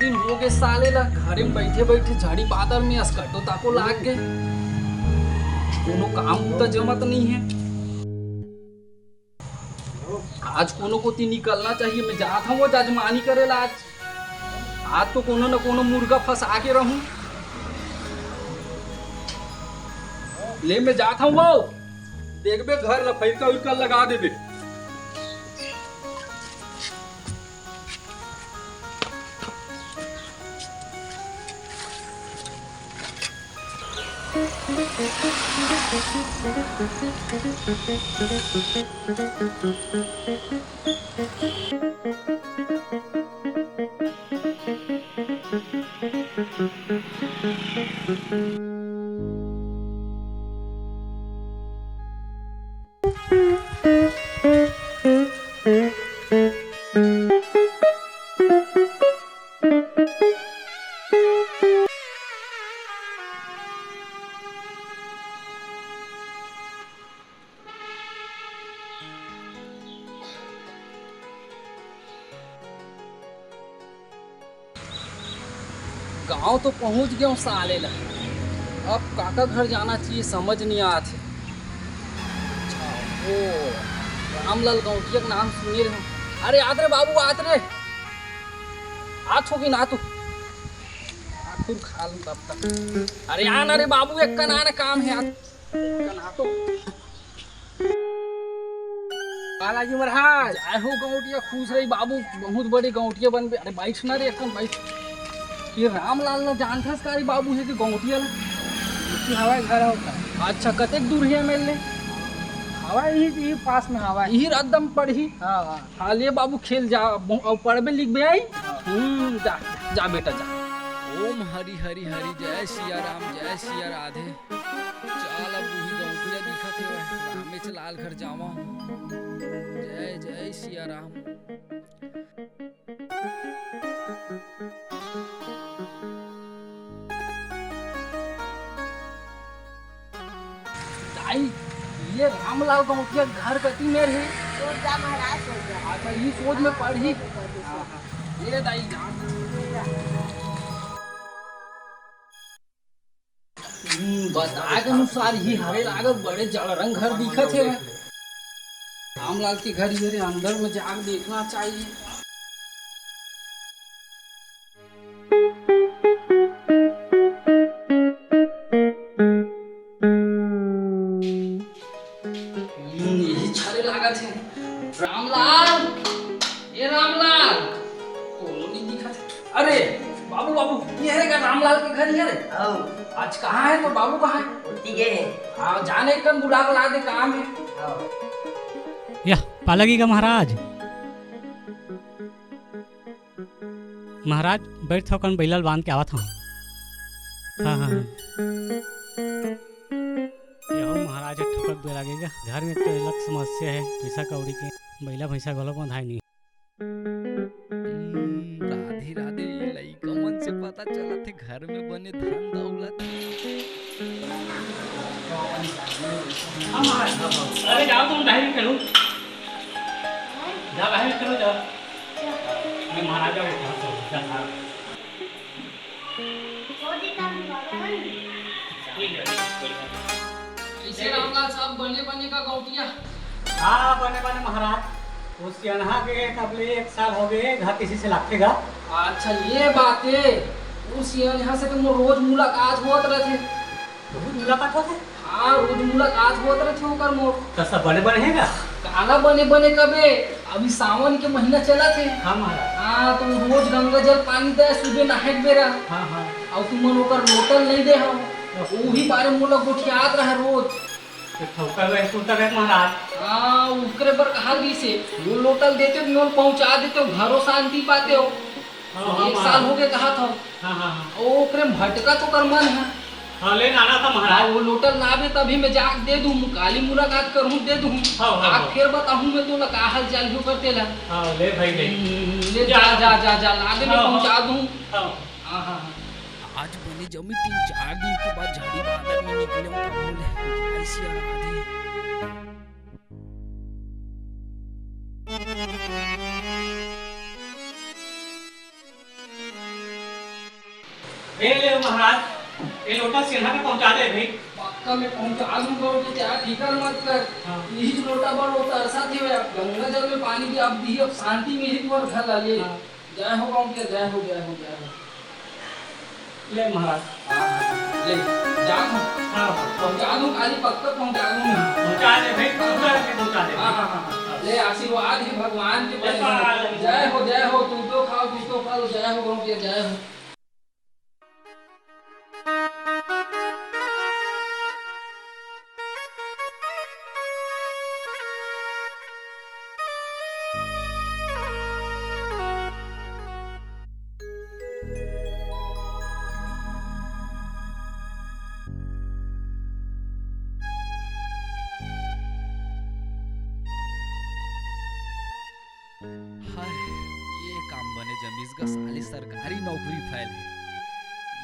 दिन हो गए साले ला घरे में बैठे बैठे झाड़ी बादर में अस्कटो ताको लाग गए। कोनो काम तो जमत नहीं है। आज कोनो को ती निकलना चाहिए। मैं जाता हूँ जजमानी करेला आज तो कोनो न कोनो मुर्गा फंसा के रहूं। ले मैं जाता हूँ वो देखबे घर लफैका उइका लगा देबे। गांव तो पहुंच गया हूँ साले ला। अब काका घर जाना चाहिए समझ नहीं आते। ओ रामलाल गौटिया का नाम सुने रहे। अरे आत रे बाबू आत रे आज होगी ना तू आखिर खा लूँ तब तक। अरे आना रे बाबू एक का ना काम है आज ना तो बालाजी महाराज जय हो गौटिया खुश रही बाबू। बहुत बड़ी गौटिया बन गए। अरे बैठ ना रे एक बैठ। ये रामलाल ना जानथस कारी बाबू है कि गौटिया इसकी हवा घर होता। अच्छा कतेक दूर है मेरे हवा यही पास में हवा यही रद्दम पढ़ी। हाँ हाँ हाँ ले बाबू खेल जा और पढ़बे लिखबे आई। जा जा बेटा जा। ओम हरि हरि हरि जय सिया राम जय सिया राधे। चल अब बूढ़ी गौटिया दिखत है रामेच लाल घर जावा। जय जय सिया राम। दाई ये रामलाल गौटिया घर कती में रहे। अच्छा ये सोच में पढ़ी। ये दाई बताए के अनुसार ही हरे लागत बड़े जड़रंग घर दिखत है। रामलाल के घर ये अंदर में जाकर देखना चाहिए। यही छले लागत है। रामलाल ये रामलाल कोनो नहीं दिखत। अरे बाबू बाबू ये है का रामलाल के घर है रे। आज कहाँ है तो बाबू कहाँ है? हाँ जाने कन बुला के ला दे काम है। यह पालगी का महाराज महाराज बैठ थो कन बैलाल बांध के आवत हूँ। हाँ हाँ यहो महाराज ठुकक दे लगेगा। घर में तो अलग समस्या है पैसा कौड़ी के बैला भैंसा गलो बंधाई नहीं। राधे राधे ये लइका मन से पता चला थे घर में बने धन दौलत। अरे जाओ तुम बाहर करो जा बाहर करो जाओ। मैं महाराजा इसे रामलाल साहब बने बने का गौटिया। हाँ बने बने महाराज उस यहाँ के कबले 1 साल हो गए घर किसी से लागतेगा। अच्छा ये बात है। उस यहाँ से तुम रोज मुलाकात होत रहे। रोज मुलाकात होते। हाँ रोज मुलाकात होत रहे ओकर मोर। तो सब बने बने हैगा। काला बने बने कबे अभी सावन के महीना चला थे। हाँ महाराज। हाँ तो रोज गंगा जल पानी दे सुबह नहाए बेरा। हाँ हाँ और तुम ओकर लोटल नहीं दे हो वही बारे मोला गोठियात रहे रोज। महाराज हाँ उसके पर कहा दी से वो लोटल देते हो मोल पहुंचा देते हो घरों शांति पाते हो। 1 साल हो गए कहा था। हाँ हाँ ओकरे भटका तो कर मन है। हाँ ले आना था महाराज। वो लोटल ना आवे तभी मैं जाग दे दूं काली मुलाकात करूं दे दूं। आग फिर बताऊं मैं तो लगा हाल चाल क्यों करते ला। हाँ ले भाई ले जा जा जा जा लादे में पहुंचा दूं। हाँ हाँ आज बने जमी 3-4 दिन के बाद झाड़ी बादल में निकले हूं तब बोले ऐसी राधे। ये ले महाराज, ये लोटा सिन्हा पे पहुंचा दे भाई। पक्का में पहुंचा दूंगा तो क्या फिकर मत कर। हाँ। यही लोटा बड़ होता है साथ ही गंगा जल में पानी की अब दी, अब शांति मिली तुम्हारे घर ला ले। हाँ। जय हो गाँव के, जय हो जय हो जय हो। ले महाराज। ले जा हाँ पहुंचा दूं, खाली पक्का पहुंचा दूंगा। पहुंचा दे भाई, पहुंचा दे। हाँ। ले आशीर्वाद है भगवान के जय हो। जय हो। तू तो खाओ, तू तो खा लो। जय हो गाँव के, जय हो। हाय, ये काम बने जमीस का साली सरकारी नौकरी फैल है।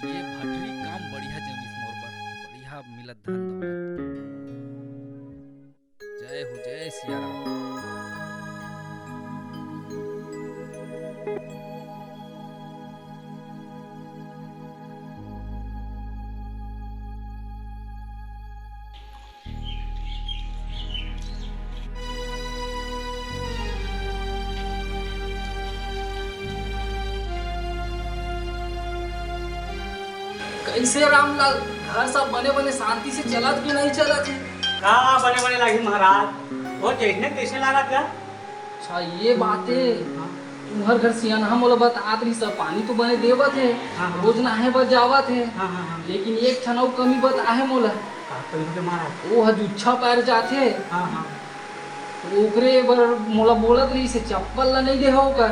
ये भटरी काम बढ़िया जमीस मोर पर बढ़िया मिलत धन दौलत। जय हो, जय सिया राम। कैसे रामलाल, घर सब बने बने शांति से चलत कि नहीं चलत है? हाँ बने बने लगी महाराज, वो जैसने तैसे लगा था। अच्छा ये बात है। तुम्हार घर सियाना मोला बतात रही सब पानी तो बने देवत है। हाँ। रोज नहाए बर जावत है। हाँ। लेकिन एक ठनौ कमी बता है मोला। तो महाराज। वो हजुच्छा पैर जाते। हाँ। तो ओकरे बर मोला बोलत रही से चप्पल ला नहीं दे हो कर।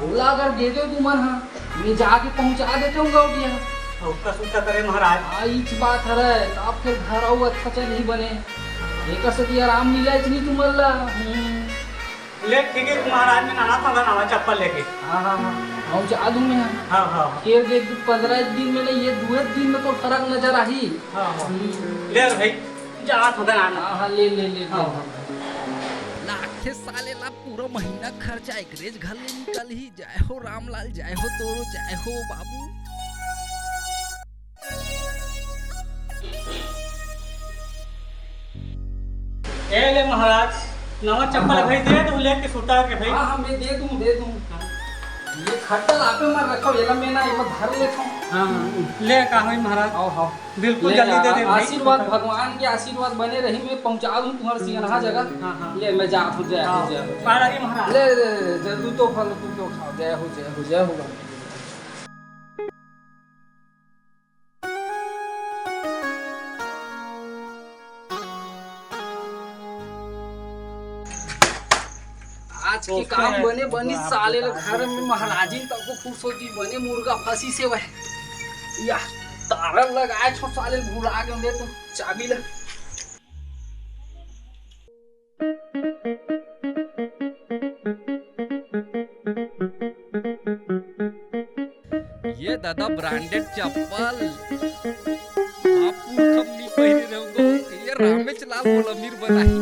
ओला अगर दे दो तुमन हाँ, मैं जाके पहुंचा देता हूँ गौटिया। उसका सूता करे महाराज। हाँ इच बात है। तो आप फिर घर आओ अच्छा चल नहीं बने। एक से आराम मिला इतनी तुम्हारा। ले ठीक है महाराज, में नाना था नवा चप्पल लेके। हाँ पहुंचा दूँ मैं। हाँ। फिर देख 15 दिन में नहीं, ये 2 दिन में तो फर्क नजर आई। हाँ। ले भाई, जा था नाना। हाँ ले। लाखे साले ला पूरा महीना खर्चा एकरेज घर ले निकल ही। जय हो रामलाल, जय हो तोरो, जय हो बाबू। ए ले महाराज, नवा चप्पल भाई दे तो लेके सूता के भाई। हाँ मैं दे दूँ। ये खट्टल आपे मत रखो, ये मैं ना ये धर लेता हूँ। हाँ ले का भाई महाराज। आओ बिल्कुल जल्दी दे दे भाई। आशीर्वाद भगवान के आशीर्वाद बने रही। मैं पहुंचा दूँ तुम्हारे सियाना जगह। हाँ। ले मैं जाता हूँ। जय हो। पारा की महाराज। ले तू तो फल, तू तो खाओ। जय हो। आज के काम बने बनी साले घर में महाराजी तक को खुश होती बने मुर्गा फंसी से वह या तारा लगाए छो साले भूला के दे तो चाबी ले। ये दादा ब्रांडेड चप्पल बापू खमनी पहने रहूंगा। ये रामेश लाल बोल अमीर बनाई।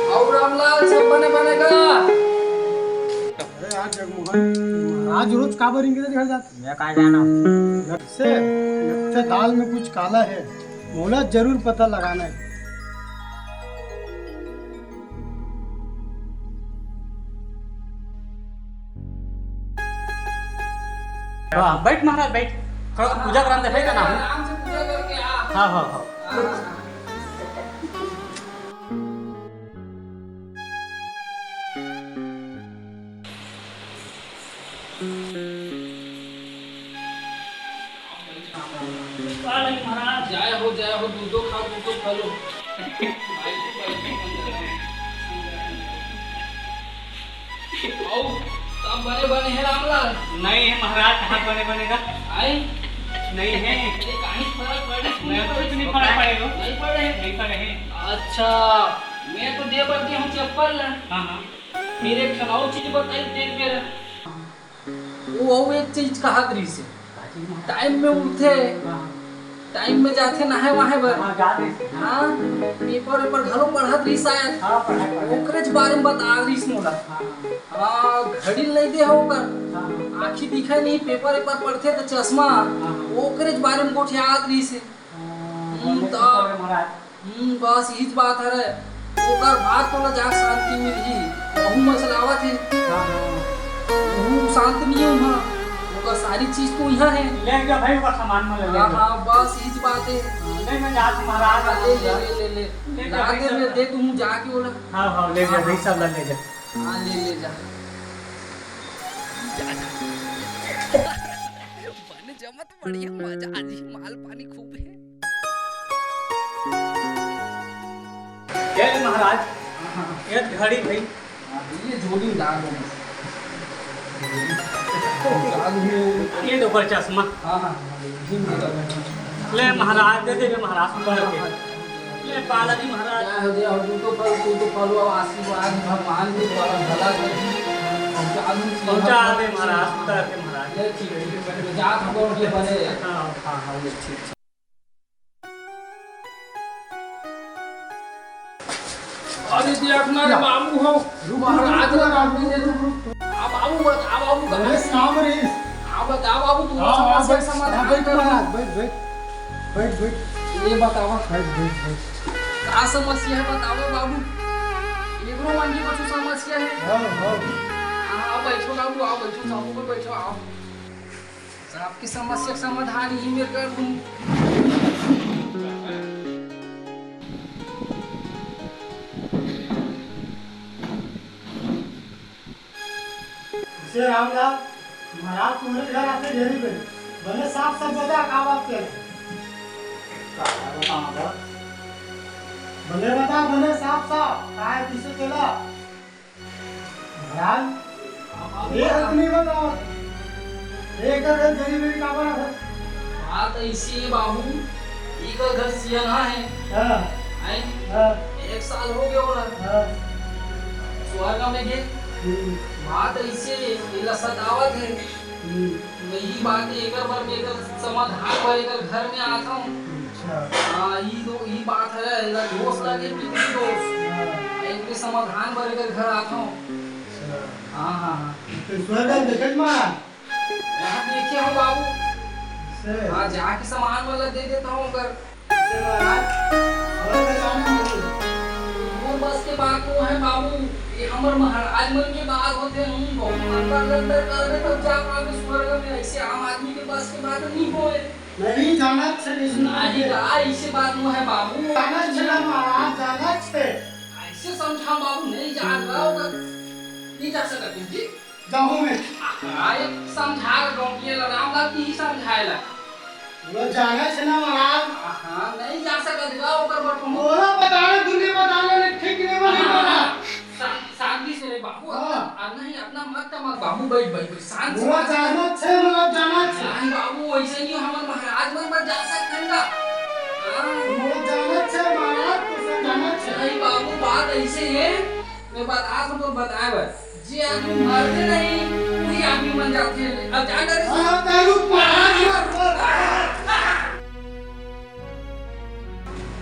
और रामलाल सब बनेगा। अरे यार जगमोहन, आज रोज काबर इंग्लिश घर जाते? मैं कहाँ जाना लगते दाल में कुछ काला है। मोला जरूर पता लगाना है। हाँ बैठ महाराज बैठ, थोड़ा पूजा कराने दे ना। आराम से पूजा करके आ। हाँ। जय हो हेलो आओ सब बने बने हैं रामलाल नहीं है महाराज, कहाँ बने बनेगा? आए नहीं है, ये कहीं फर्क पड़े मैं कुछ नहीं फर्क पड़ेगा। नहीं पड़े नहीं पड़े हैं। अच्छा मैं तो दे बल्कि हम चप्पल हाँ हाँ। फिर एक खनाओ चीज बताई देख मेरा वो एक चीज कहा दरी से टाइम में उठे टाइम में जाते नहाए वहाए बर हाँ जा रही। हाँ पेपर पेपर घलो पढ़त रही शायद हाँ पढ़ाई पढ़ाई। ओकरे के बारे में बता रही मोला हाँ घड़ी नहीं दे होकर हाँ आँखी दिखाई नहीं पेपर पेपर पढ़ते तो चश्मा ओकरे के बारे में कुछ याद रही से महाराज। बस यही बात है ओकर बाद तो जा शांति मिली वहू मचलावत है वहू शांत नहीं हूँ हाँ ओकर सारी चीज तो यहाँ है ले गया भाई वो सामान में ले हाँ हाँ बस यही बात है नहीं मैं जात महाराज। ले ले ले ले ले ला दे मैं दे तू जाके बोला हाँ हाँ ले जा भाई सब ले जा। हाँ ले जा बन जमत बढ़िया मजा आज ही माल पानी खूब है। ये महाराज ये घड़ी भाई ये जोड़ी डाल दो ये दो पर चश्मा हाँ हाँ ले महाराज दे दे महाराज पकड़ के ले बालाजी महाराज तू तो फलो आशीर्वाद भगवान के द्वारा भला कर पहुंचा दे महाराज उतर के महाराज। ये ठीक है जा खबर के बने हाँ हाँ हाँ ये ठीक अरे देख ना रे बाबू हो महाराज का बाबू ने आ बाबू बता बाबू अरे काम रे आ बता बाबू तू हाँ समस्या का समाधान बैठ कर बैठ बैठ बैठ बैठ ये बतावा बैठ बैठ बैठ का समस्या है बताओ बाबू एगो मन की कुछ समस्या है हाँ हाँ आओ बैठो बाबू आओ बैठो बाबू को बैठो आओ सर आपकी समस्या का समाधान ही मैं कर दूं से रामलाल महाराज तुम्हारे घर आते ढेरी पे भले साफ साफ बता का बात कर भले बता भले साफ साफ काय किसे केला महाराज ये हक नहीं बताओ एक घर ढेरी पे का बना है बात ऐसी है बाबू इका घर सियाना है हां आई हां 1 साल हो गया बोला हां स्वर्ग में गए बात ऐसे इला सतावत है यही बात एकर पर एकर समाधान पर एकर घर में आता हूं अच्छा हां ये बात है इला दोस्त लगे पीती दोस्त एक समाधान पर एकर घर आता हूं हां हां तो स्वर्ग देखत मा यहां देखिए हो बाबू से हां जाके सामान वाला दे देता हूं कर से महाराज और बताना वो बस के बात वो है बाबू ये हमर महाराज मन के बात होते हम बहुत अंदर करने तब जा पावे स्वर्ग में ऐसे आम आदमी के पास के बात नहीं होए नहीं जाना छे नहीं का ऐसे बात वो है बाबू जाना छे महाराज जाना छे ऐसे समझा बाबू नहीं जा रहा होगा नहीं जा सकते जी जाऊं मैं आए समझा दो ये रामलाल की ही समझाएला वो जाना छे ना महाराज हां नहीं जा सकते ओकर पर तुम बोला बताने दुनिया बताने ठीक नहीं बनी महाराज शांति से रे बाबू नहीं अपना मत बाबू बैठ बैठ शांत वो जाना छे मतलब जाना छे नहीं बाबू ऐसे नहीं हमर महाराज मन पर जा सकते ना वो जाना छे महाराज तो जाना छे नहीं बाबू बात ऐसे है मैं बता तो बताए बस जे आदमी मरते नहीं वही आदमी मन जाते हैं अब जा कर हां तारू महाराज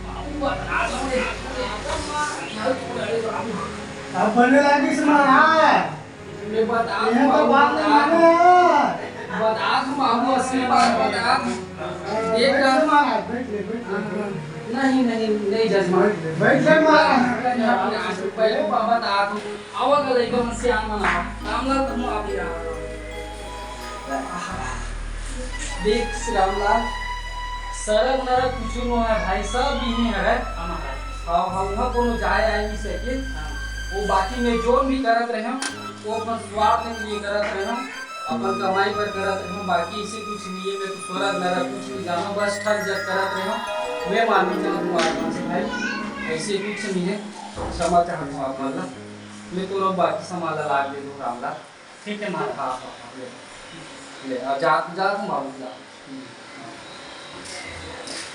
बाबू बता दो अब बने लगी से महाराज मैं बता ये तो बात नहीं माने बता दो बाबू असली बात बता देख कर महाराज बैठ ले बैठ ले नहीं नहीं नहीं जजमान बैठ ले महाराज पहले बाबा ता तू आवा गले को से आना ना रामलाल तुम आप देख रामलाल सरक नरक कुछ नो है भाई सब भी नहीं है हम कोनो जाए आई नहीं सके वो बाकी में जो भी करत रहे हम वो अपन स्वार्थ के लिए करत रहे हम अपन कमाई पर करत रहे हम बाकी इसे कुछ नहीं है मैं तो स्वर्ग नरक कुछ नहीं जानो बस ठग जग करत रहे हम मैं मालूम था तुम्हारे से भाई ऐसे कुछ नहीं है क्षमा चाहता हूँ आप माला मैं तो लोग बाकी सामान ला दे दूँ रामलाल ठीक है महाराज। हाँ हाँ हाँ, ले अब जा जा तुम बाबू जा